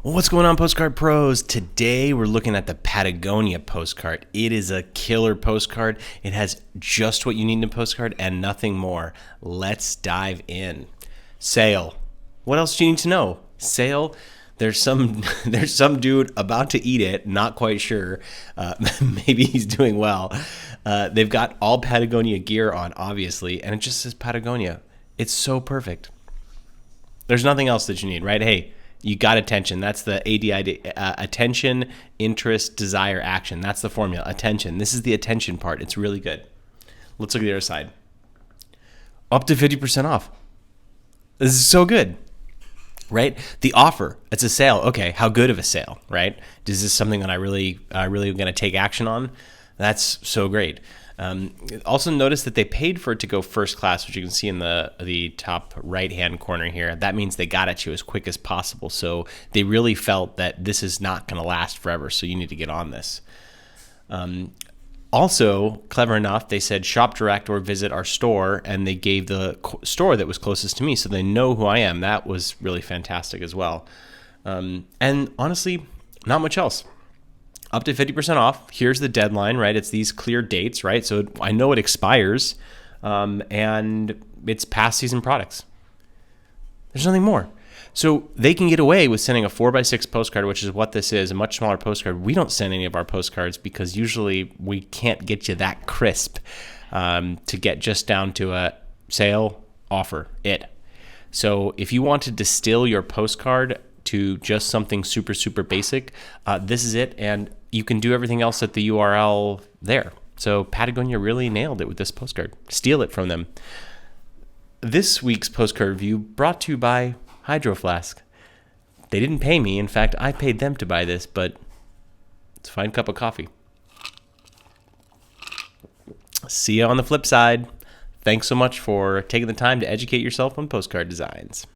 Well, what's going on, Postcard Pros? Today we're looking at the Patagonia postcard. It is a killer postcard. It has just what you need in a postcard and nothing more. Let's dive in. Sale. What else do you need to know? Sale. There's some dude about to eat it, not quite sure. Maybe he's doing well. They've got all Patagonia gear on, obviously, and it just says Patagonia. It's so perfect. There's nothing else that you need, right? Hey, you got attention. That's the ADI, attention, interest, desire, action. That's the formula. Attention. This is the attention part. It's really good. Let's look at the other side. Up to 50% off. This is so good, right? The offer. It's a sale. Okay, how good of a sale, right? Is this something that I really going to take action on? That's so great. Also notice that they paid for it to go first class, which you can see in the top right-hand corner here. That means they got at you as quick as possible. So they really felt that this is not going to last forever, so you need to get on this. Also, clever enough, they said shop direct or visit our store, and they gave the store that was closest to me, so they know who I am. That was really fantastic as well. And honestly, not much else. Up to 50% off. Here's the deadline, right? It's these clear dates, right? So I know it expires, and it's past season products. There's nothing more. So they can get away with sending a 4x6 postcard, which is what this is, a much smaller postcard. We don't send any of our postcards because usually we can't get you that crisp to get just down to a sale, offer, it. So if you want to distill your postcard to just something super, super basic, this is it. And you can do everything else at the URL there. So Patagonia really nailed it with this postcard. Steal it from them. This week's postcard review brought to you by Hydro Flask. They didn't pay me. In fact, I paid them to buy this, but it's a fine cup of coffee. See you on the flip side. Thanks so much for taking the time to educate yourself on postcard designs.